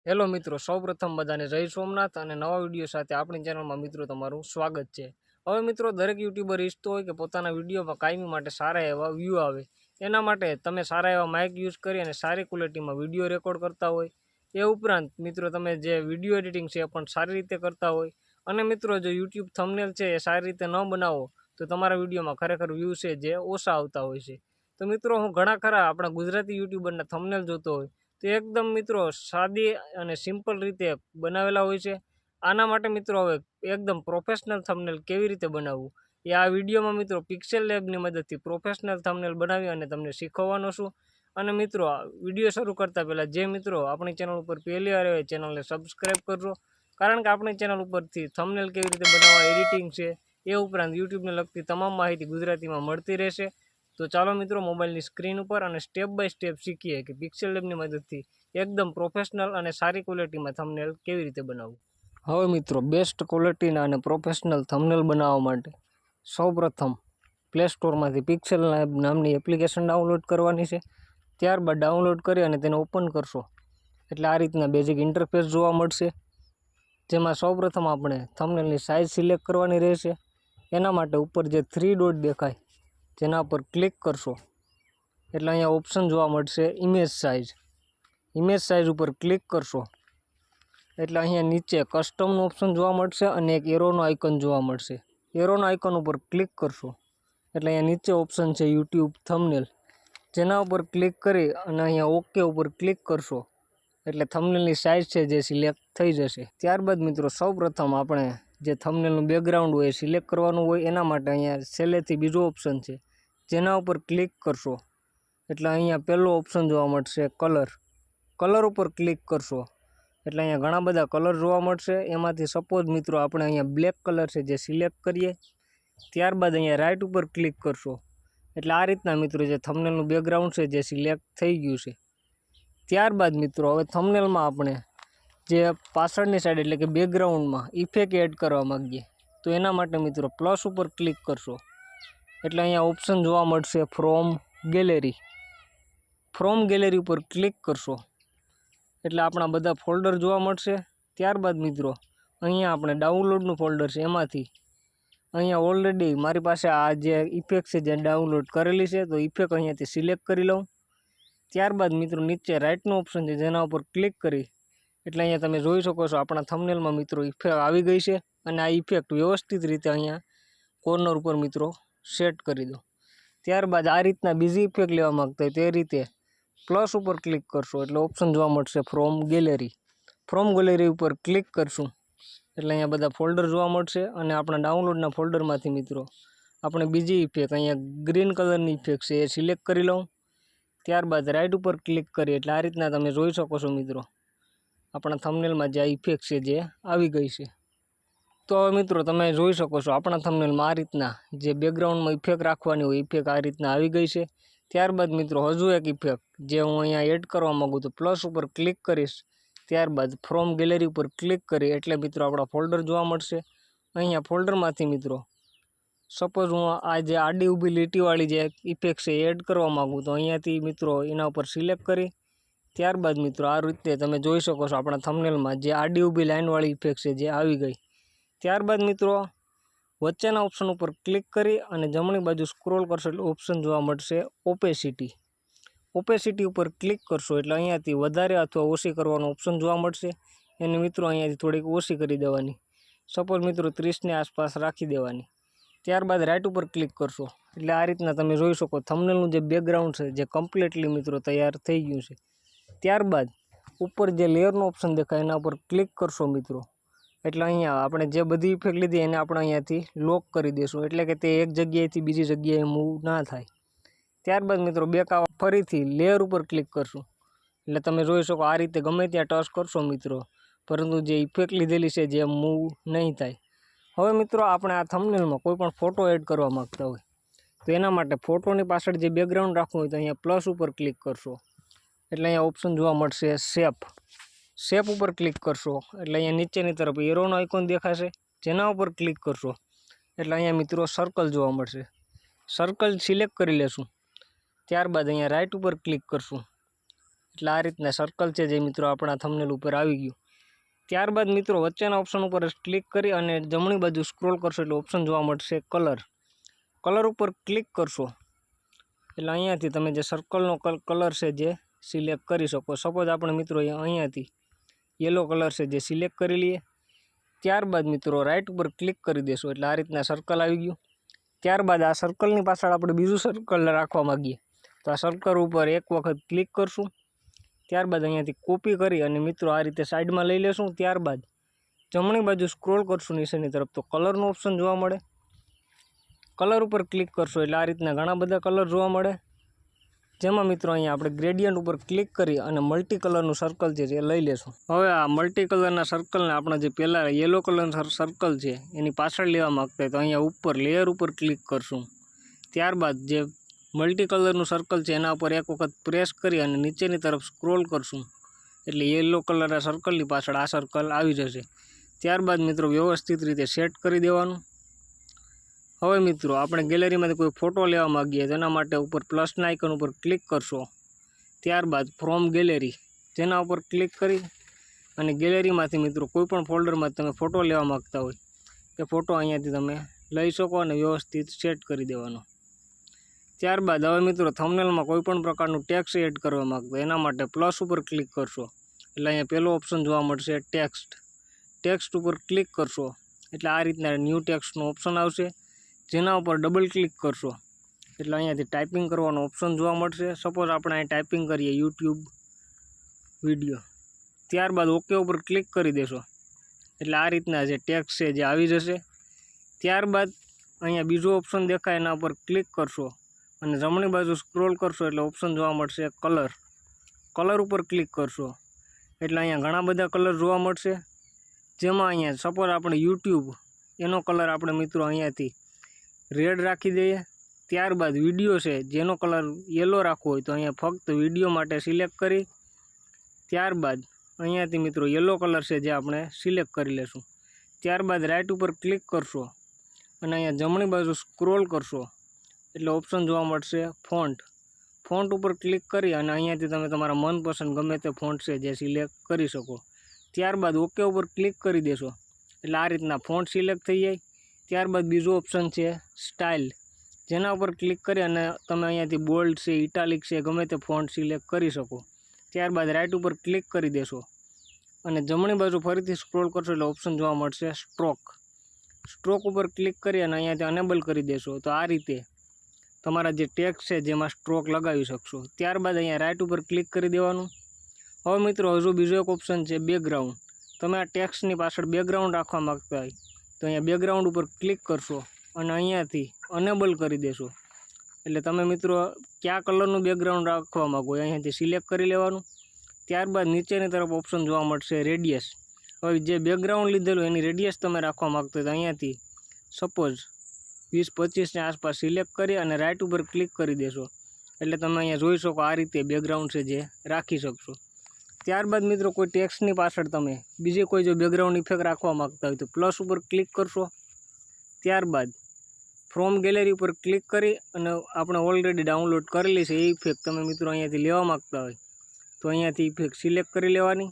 Hello મિત્રો, સૌપ્રથમ બધાને જય સોમનાથ અને નવા વિડીયો સાથે આપણી ચેનલમાં મિત્રો તમારું સ્વાગત છે। હવે મિત્રો, દરેક યુટ્યુબર ઈચ્છતો હોય કે પોતાના વિડીયોમાં કાયમી માટે સારા એવા વ્યૂ આવે। એના માટે તમે સારા એવા માઇક યુઝ કરી અને સારી ક્વોલિટીમાં વિડીયો રેકોર્ડ કરતા હોય। એ ઉપરાંત મિત્રો તમે જે વિડીયો એડિટિંગ છે એ પણ સારી રીતે કરતા હોય અને મિત્રો જો યુટ્યુબ થંબનેલ છે એ સારી રીતે ન બનાવો તો તમારા વિડીયોમાં ખરેખર વ્યૂ છે જે ઓછા આવતા હોય છે। તો મિત્રો, હું ઘણા ખરા આપણા ગુજરાતી યુટ્યુબરના થંબનેલ જોતો હોય તો એકદમ મિત્રો સાદી અને સિમ્પલ રીતે બનાવેલા હોય છે। આના માટે મિત્રો હવે એકદમ પ્રોફેશનલ થંબનેલ કેવી રીતે બનાવવું એ આ વિડીયોમાં મિત્રો પિક્સેલ લેબની મદદથી પ્રોફેશનલ થંબનેલ બનાવી અને તમને શીખવવાનો છું। અને મિત્રો, વિડીયો શરૂ કરતાં પહેલાં જે મિત્રો આપણી ચેનલ ઉપર પહેલી વાર આવે ચેનલને સબસ્ક્રાઈબ કરજો, કારણ કે આપણી ચેનલ ઉપરથી થંબનેલ કેવી રીતે બનાવવા, એડિટિંગ છે એ ઉપરાંત યુટ્યુબને લગતી તમામ માહિતી ગુજરાતીમાં મળતી રહેશે। તો ચાલો મિત્રો, મોબાઈલની સ્ક્રીન ઉપર અને સ્ટેપ બાય સ્ટેપ શીખીએ કે પિક્સેલ લેબની મદદથી એકદમ પ્રોફેશનલ અને સારી ક્વોલિટીમાં થંબનેલ કેવી રીતે બનાવવું। હવે મિત્રો, બેસ્ટ ક્વોલિટીના અને પ્રોફેશનલ થંબનેલ બનાવવા માટે સૌપ્રથમ પ્લે સ્ટોરમાંથી પિક્સેલ લેબ નામની એપ્લિકેશન ડાઉનલોડ કરવાની છે। ત્યારબાદ ડાઉનલોડ કરી અને તેને ઓપન કરશો એટલે આ રીતના બેઝિક ઇન્ટરફેસ જોવા મળશે, જેમાં સૌપ્રથમ આપણે થંબનેલની સાઇઝ સિલેક્ટ કરવાની રહેશે। એના માટે ઉપર જે 3 ડોટ દેખાય જેના પર ક્લિક કરશો એટલે અહીંયા ઓપ્શન જોવા મળશે ઇમેજ સાઇઝ। ઇમેજ સાઇઝ ઉપર ક્લિક કરશો એટલે અહીંયા નીચે કસ્ટમનું ઓપ્શન જોવા મળશે અને એક એરોનો આઇકન જોવા મળશે। એરોના આઇકન ઉપર ક્લિક કરશો એટલે અહીંયા નીચે ઓપ્શન છે યુટ્યુબ થંબનેલ, જેના ઉપર ક્લિક કરી અને અહીંયા ઓકે ઉપર ક્લિક કરશો એટલે થંબનેલની સાઇઝ છે જે સિલેક્ટ થઈ જશે। ત્યારબાદ મિત્રો, સૌપ્રથમ આપણે જે થંબનેલનું બેકગ્રાઉન્ડ હોય એ સિલેક્ટ કરવાનું હોય। એના માટે અહીંયા છેલ્લેથી બીજો ઓપ્શન છે જેના ઉપર ક્લિક કરશો એટલે અહીંયા પહેલો ઓપ્શન જોવા મળશે કલર। કલર ઉપર ક્લિક કરશો એટલે અહીંયા ઘણા બધા કલર જોવા મળશે। એમાંથી સપોઝ મિત્રો આપણે અહીંયા બ્લેક કલર છે જે સિલેક્ટ કરીએ। ત્યારબાદ અહીંયા રાઇટ ઉપર ક્લિક કરશો એટલે આ રીતના મિત્રો જે થંબનેલનું બેકગ્રાઉન્ડ છે જે સિલેક્ટ થઈ ગયું છે। ત્યારબાદ મિત્રો હવે થંબનેલમાં આપણે જે પાછળની સાઈડ એટલે કે બેકગ્રાઉન્ડમાં ઇફેક્ટ એડ કરવા માગીએ તો એના માટે મિત્રો પ્લસ ઉપર ક્લિક કરશો એટલે અહીંયા ઓપ્શન જોવા મળશે ફ્રોમ ગેલેરી। ફ્રોમ ગેલેરી ઉપર ક્લિક કરશો એટલે આપણા બધા ફોલ્ડર જોવા મળશે। ત્યારબાદ મિત્રો અહીંયા આપણે ડાઉનલોડનું ફોલ્ડર છે એમાંથી અહીંયા ઓલરેડી મારી પાસે આ જે ઇફેક્ટ છે જે ડાઉનલોડ કરેલી છે તો ઇફેક્ટ અહીંયાથી સિલેક્ટ કરી લઉં। ત્યારબાદ મિત્રો નીચે રાઇટનું ઓપ્શન છે જેના ઉપર ક્લિક કરી એટલે અહીંયા તમે જોઈ શકો છો આપણા થંબનેલમાં મિત્રો ઇફેક્ટ આવી ગઈ છે અને આ ઇફેક્ટ વ્યવસ્થિત રીતે અહીંયા કોર્નર ઉપર મિત્રો સેટ કરી દો। ત્યારબાદ આ રીતના બીજી ઇફેક્ટ લેવા માગતા હોય તે રીતે પ્લસ ઉપર ક્લિક કરશો એટલે ઓપ્શન જોવા મળશે ફ્રોમ ગેલેરી। ફ્રોમ ગેલેરી ઉપર ક્લિક કરશું એટલે અહીંયા બધા ફોલ્ડર જોવા મળશે અને આપણા ડાઉનલોડના ફોલ્ડરમાંથી મિત્રો આપણે બીજી ઇફેક્ટ અહીંયા ગ્રીન કલરની ઇફેક્ટ છે એ સિલેક્ટ કરી લઉં। ત્યારબાદ રાઇટ ઉપર ક્લિક કરી એટલે આ રીતના તમે જોઈ શકો છો મિત્રો આપણા થંબનેલમાં જે આ ઇફેક્ટ છે જે આવી ગઈ છે। તો હવે મિત્રો તમે જોઈ શકો છો આપણા થંબનેલમાં આ રીતના જે બેકગ્રાઉન્ડમાં ઇફેક્ટ રાખવાની હોય ઇફેક્ટ આ રીતના આવી ગઈ છે। ત્યારબાદ મિત્રો હજુ એક ઇફેક્ટ જે હું અહીંયા એડ કરવા માગું તો પ્લસ ઉપર ક્લિક કરીશ। ત્યારબાદ ફ્રોમ ગેલેરી ઉપર ક્લિક કરી એટલે મિત્રો આપણા ફોલ્ડર જોવા મળશે। અહીંયા ફોલ્ડરમાંથી મિત્રો સપોઝ હું આ જે આડી ઊભી લીટીવાળી જે ઇફેક્ટ છે એડ કરવા માગું તો અહીંયાથી મિત્રો એના ઉપર સિલેક્ટ કરી ત્યારબાદ મિત્રો આ રીતે તમે જોઈ શકો છો આપણા થંબનેલમાં જે આડી ઊભી લાઇનવાળી ઇફેક્ટ છે જે આવી ગઈ। ત્યારબાદ મિત્રો વચ્ચેના ઓપ્શન ઉપર ક્લિક કરી અને જમણી બાજુ સ્ક્રોલ કરશો એટલે ઓપ્શન જોવા મળશે ઓપેસિટી। ઓપેસિટી ઉપર ક્લિક કરશો એટલે અહીંયાથી વધારે અથવા ઓછી કરવાનો ઓપ્શન જોવા મળશે। એને મિત્રો અહીંયાથી થોડીક ઓછી કરી દેવાની, સપોઝ મિત્રો 30ની આસપાસ રાખી દેવાની। ત્યારબાદ રાઇટ ઉપર ક્લિક કરશો એટલે આ રીતના તમે જોઈ શકો થંબનેલનું જે બેકગ્રાઉન્ડ છે જે કમ્પ્લીટલી મિત્રો તૈયાર થઈ ગયું છે। ત્યારબાદ ઉપર જે લેયરનો ઓપ્શન દેખાય એના ઉપર ક્લિક કરશો મિત્રો એટલે અહીંયા આપણે જે બધી ઇફેક્ટ લીધી એને આપણે અહીંયાથી લોક કરી દઈશું એટલે કે તે એક જગ્યાએથી બીજી જગ્યાએ મૂવ ના થાય। ત્યારબાદ મિત્રો બેક ફરીથી લેયર ઉપર ક્લિક કરશું એટલે તમે જોઈ શકો આ રીતે ગમે ત્યાં ટચ કરશો મિત્રો પરંતુ જે ઇફેક્ટ લીધેલી છે જે મૂવ નહીં થાય। હવે મિત્રો આપણે આ થંબનેલમાં કોઈ પણ ફોટો એડ કરવા માગતા હોય તો એના માટે ફોટોની પાછળ જે બેકગ્રાઉન્ડ રાખવું હોય તો અહીંયા પ્લસ ઉપર ક્લિક કરશો એટલે અહીંયા ઓપ્શન જોવા મળશે શેપ। શેપ ઉપર ક્લિક કરશો એટલે અહીંયા નીચેની તરફ એરોનો આઇકોન દેખાશે જેના ઉપર ક્લિક કરશો એટલે અહીંયા મિત્રો સર્કલ જોવા મળશે। સર્કલ સિલેક્ટ કરી લેશું। ત્યારબાદ અહીંયા રાઇટ ઉપર ક્લિક કરશું એટલે આ રીતના સર્કલ છે જે મિત્રો આપણા થંબનેલ ઉપર આવી ગયું। ત્યારબાદ મિત્રો વચ્ચેના ઓપ્શન ઉપર ક્લિક કરી અને જમણી બાજુ સ્ક્રોલ કરશો એટલે ઓપ્શન જોવા મળશે કલર। કલર ઉપર ક્લિક કરશો એટલે અહીંયાથી તમે જે સર્કલનો કલર છે જે સિલેક્ટ કરી શકો। સપોઝ આપણે મિત્રો અહીંયાથી યલો કલર છે જે સિલેક્ટ કરી લઈએ। ત્યારબાદ મિત્રો રાઇટ ઉપર ક્લિક કરી દેશો એટલે આ રીતના સર્કલ આવી ગયું। ત્યારબાદ આ સર્કલની પાછળ આપણે બીજું સર્કલ રાખવા માગીએ તો આ સર્કલ ઉપર એક વખત ક્લિક કરશું। ત્યારબાદ અહીંયાથી કોપી કરી અને મિત્રો આ રીતે સાઈડમાં લઈ લેશું। ત્યારબાદ જમણી બાજુ સ્ક્રોલ કરશું નીચેની તરફ તો કલરનો ઓપ્શન જોવા મળે। કલર ઉપર ક્લિક કરશો એટલે આ રીતના ઘણા બધા કલર જોવા મળે, જેમાં મિત્રો અહીંયા આપણે ગ્રેડિયન્ટ ઉપર ક્લિક કરી અને મલ્ટી કલરનું સર્કલ છે જે લઈ લેશું। હવે આ મલ્ટી કલરના સર્કલને આપણે જે પહેલાં યલો કલરનું સર્કલ છે એની પાછળ લેવા માગતા હોય તો અહીંયા ઉપર લેયર ઉપર ક્લિક કરશું। ત્યારબાદ જે મલ્ટી કલરનું સર્કલ છે એના ઉપર એક વખત પ્રેસ કરી અને નીચેની તરફ સ્ક્રોલ કરશું એટલે યલો કલરના સર્કલની પાછળ આ સર્કલ આવી જશે। ત્યારબાદ મિત્રો વ્યવસ્થિત રીતે સેટ કરી દેવાનું। હવે મિત્રો આપણે ગેલેરીમાંથી કોઈ ફોટો લેવા માગીએ તેના માટે ઉપર પ્લસના આઇકન ઉપર ક્લિક કરશો। ત્યારબાદ ફ્રોમ ગેલેરી જેના ઉપર ક્લિક કરી અને ગેલેરીમાંથી મિત્રો કોઈપણ ફોલ્ડરમાં તમે ફોટો લેવા માગતા હોય એ ફોટો અહીંયાથી તમે લઈ શકો અને વ્યવસ્થિત સેટ કરી દેવાનો। ત્યારબાદ હવે મિત્રો થંબનેલમાં કોઈપણ પ્રકારનું ટેક્સ્ટ એડ કરવા માગતો એના માટે પ્લસ ઉપર ક્લિક કરશો એટલે અહીંયા પહેલો ઓપ્શન જોવા મળશે ટેક્સ્ટ। ટેક્સ્ટ ઉપર ક્લિક કરશો એટલે આ રીતના ન્યૂ ટેક્સ્ટનો ઓપ્શન આવશે, જેના ઉપર ડબલ ક્લિક કરશો એટલે અહીંયાથી ટાઈપિંગ કરવાનો ઓપ્શન જોવા મળશે। સપોઝ આપણે અહીં ટાઈપિંગ કરીએ યુટ્યુબ વિડીયો, ત્યારબાદ ઓકે ઉપર ક્લિક કરી દેશો એટલે આ રીતના જે ટેક્સ્ટ છે જે આવી જશે। ત્યારબાદ અહીંયા બીજો ઓપ્શન દેખાય એના ઉપર ક્લિક કરશો અને જમણી બાજુ સ્ક્રોલ કરશો એટલે ઓપ્શન જોવા મળશે કલર। કલર ઉપર ક્લિક કરશો એટલે અહીંયા ઘણા બધા કલર જોવા મળશે, જેમાં અહીંયા સપોઝ આપણે યુટ્યુબ એનો કલર આપણે મિત્રો અહીંયાથી રેડ રાખી દઈએ। ત્યારબાદ વિડીયો છે જેનો કલર યલો રાખવો હોય તો અહીંયા ફક્ત વિડીયો માટે સિલેક્ટ કરી ત્યારબાદ અહીંયાથી મિત્રો યલો કલર છે જે આપણે સિલેક્ટ કરી લેશું। ત્યારબાદ રાઇટ ઉપર ક્લિક કરશો અને અહીંયા જમણી બાજુ સ્ક્રોલ કરશો એટલે ઓપ્શન જોવા મળશે ફોન્ટ। ફોન્ટ ઉપર ક્લિક કરી અને અહીંયાથી તમે તમારા મનપસંદ ગમે તે ફોન્ટ છે જે સિલેક્ટ કરી શકો। ત્યારબાદ ઓકે ઉપર ક્લિક કરી દેશો એટલે આ રીતના ફોન્ટ સિલેક્ટ થઈ જાય। ત્યારબાદ બીજો ઓપ્શન છે સ્ટાઇલ, જેના ઉપર ક્લિક કરી અને તમે અહીંયાથી બોલ્ડ છે ઇટાલિક છે ગમે તે ફોન્ટ સિલેક્ટ કરી શકો। ત્યારબાદ રાઇટ ઉપર ક્લિક કરી દેશો અને જમણી બાજુ ફરીથી સ્ક્રોલ કરશો એટલે ઓપ્શન જોવા મળશે સ્ટ્રોક। સ્ટ્રોક ઉપર ક્લિક કરી અને અહીંયાથી અનેબલ કરી દેશો તો આ રીતે તમારા જે ટેક્સ્ટ છે જેમાં સ્ટ્રોક લગાવી શકશો। ત્યારબાદ અહીંયા રાઇટ ઉપર ક્લિક કરી દેવાનું। હવે મિત્રો હજુ બીજો એક ઓપ્શન છે બેકગ્રાઉન્ડ। તમે આ ટેક્સ્ટની પાછળ બેકગ્રાઉન્ડ રાખવા માગતા હોય તો અહીંયા બેકગ્રાઉન્ડ ઉપર ક્લિક કરશો અને અહીંયાથી અનેબલ કરી દેશો એટલે તમે મિત્રો કયા કલરનું બેકગ્રાઉન્ડ રાખવા માગો અહીંયાથી સિલેક્ટ કરી લેવાનું। ત્યારબાદ નીચેની તરફ ઓપ્શન જોવા મળશે રેડિયસ। હવે જે બેકગ્રાઉન્ડ લીધેલું એની રેડિયસ તમે રાખવા માગતો હોય તો અહીંયાથી સપોઝ 20-25ની આસપાસ સિલેક્ટ કરી અને રાઇટ ઉપર ક્લિક કરી દેશો એટલે તમે અહીંયા જોઈ શકો આ રીતે બેકગ્રાઉન્ડ છે જે રાખી શકશો। ત્યારબાદ મિત્રો કોઈ ટેક્સ્ટની પાછળ તમે બીજી કોઈ જો બેકગ્રાઉન્ડ ઇફેક્ટ રાખવા માગતા હોય તો પ્લસ ઉપર ક્લિક કરશો। ત્યારબાદ ફ્રોમ ગેલેરી ઉપર ક્લિક કરી અને આપણે ઓલરેડી ડાઉનલોડ કરેલી છે એ ઇફેક્ટ તમે મિત્રો અહીંયાથી લેવા માગતા હોય તો અહીંયાથી ઇફેક્ટ સિલેક્ટ કરી લેવાની।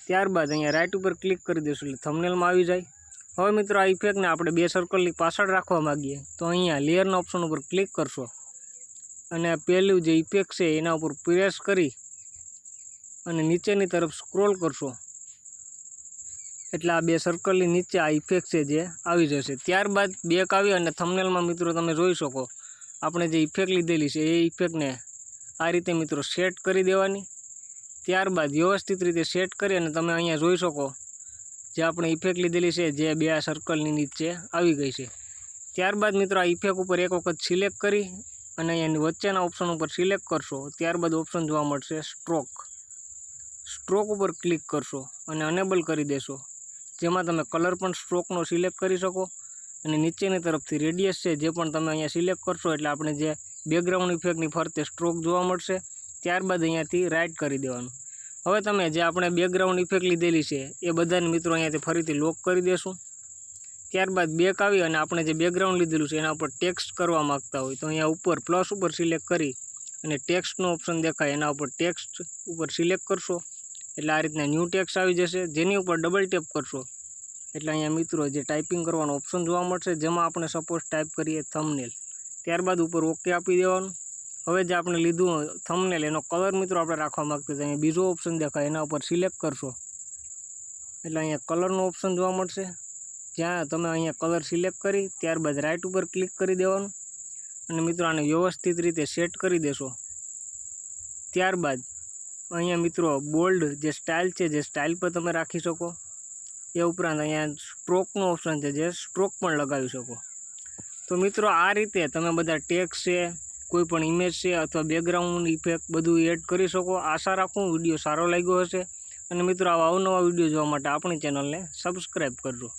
ત્યારબાદ અહીંયા રાઇટ ઉપર ક્લિક કરી દેશો એટલે થંબનેલમાં આવી જાય। હવે મિત્રો આ ઇફેક્ટને આપણે બે સર્કલની પાછળ રાખવા માગીએ તો અહીંયા લેયરના ઓપ્શન ઉપર ક્લિક કરશો અને પહેલું જે ઇફેક્ટ છે એના ઉપર પ્રેસ કરી અને નીચેની તરફ સ્ક્રોલ કરશો એટલે આ બે સર્કલની નીચે આ ઇફેક્ટ છે જે આવી જશે। ત્યારબાદ બેક આવી અને થંબનેલમાં મિત્રો તમે જોઈ શકો આપણે જે ઇફેક્ટ લીધેલી છે એ ઇફેક્ટને આ રીતે મિત્રો સેટ કરી દેવાની। ત્યારબાદ વ્યવસ્થિત રીતે સેટ કરી અને તમે અહીંયા જોઈ શકો જે આપણે ઇફેક્ટ લીધેલી છે જે બે આ સર્કલની નીચે આવી ગઈ છે। ત્યારબાદ મિત્રો આ ઇફેક્ટ ઉપર એક વખત સિલેક્ટ કરી અને અહીંયાની વચ્ચેના ઓપ્શન ઉપર સિલેક્ટ કરશો। ત્યારબાદ ઓપ્શન જોવા મળશે સ્ટ્રોક। સ્ટ્રોક ઉપર ક્લિક કરશો અને અનેબલ કરી દેશો, જેમાં તમે કલર પણ સ્ટ્રોકનો સિલેક્ટ કરી શકો અને નીચેની તરફથી રેડિયસ છે જે પણ તમે અહીંયા સિલેક્ટ કરશો એટલે આપણે જે બેકગ્રાઉન્ડ ઇફેક્ટની ફરતે સ્ટ્રોક જોવા મળશે। ત્યારબાદ અહીંયાથી રાઇટ કરી દેવાનું। હવે તમે જે આપણે બેકગ્રાઉન્ડ ઇફેક્ટ લીધેલી છે એ બધાને મિત્રો અહીંયાથી ફરીથી લોક કરી દેશું। ત્યારબાદ બેક આવી અને આપણે જે બેકગ્રાઉન્ડ લીધેલું છે એના ઉપર ટેક્સ્ટ કરવા માગતા હોય તો અહીંયા ઉપર પ્લસ ઉપર સિલેક્ટ કરી અને ટેક્સ્ટનો ઓપ્શન દેખાય એના ઉપર ટેક્સ્ટ ઉપર સિલેક્ટ કરશો એટલે આ રીતના ન્યૂ ટેક્સ્ટ આવી જશે, જેની ઉપર ડબલ ટેપ કરશો એટલે અહીંયા મિત્રો જે ટાઈપિંગ કરવાનો ઓપ્શન જોવા મળશે, જેમાં આપણે સપોઝ ટાઈપ કરીએ થંબનેલ, ત્યારબાદ ઉપર ઓકે આપી દેવાનું। હવે જે આપણે લીધું થંબનેલ એનો કલર મિત્રો આપણે રાખવા માગતા હતા, અહીંયા બીજો ઓપ્શન દેખાય એના ઉપર સિલેક્ટ કરશો એટલે અહીંયા કલરનો ઓપ્શન જોવા મળશે, જ્યાં તમે અહીંયા કલર સિલેક્ટ કરી ત્યારબાદ રાઇટ ઉપર ક્લિક કરી દેવાનું અને મિત્રો આને વ્યવસ્થિત રીતે સેટ કરી દેશો। ત્યારબાદ અહીંયા મિત્રો બોલ્ડ જે સ્ટાઇલ છે, જે સ્ટાઇલ પર તમે રાખી શકો, એ ઉપરાંત અહીંયા સ્ટ્રોકનો ઓપ્શન છે, જે સ્ટ્રોક પણ લગાવી શકો। તો મિત્રો આ રીતે તમે બધા ટેક્સ્ટ છે, કોઈ પણ ઇમેજ છે અથવા બેકગ્રાઉન્ડ ઇફેક્ટ બધું એડ કરી શકો। આશા રાખું વિડીયો સારો લાગ્યો હશે અને મિત્રો આવા અવનવા વિડીયો જોવા માટે આપણી ચેનલને સબસ્ક્રાઈબ કરજો।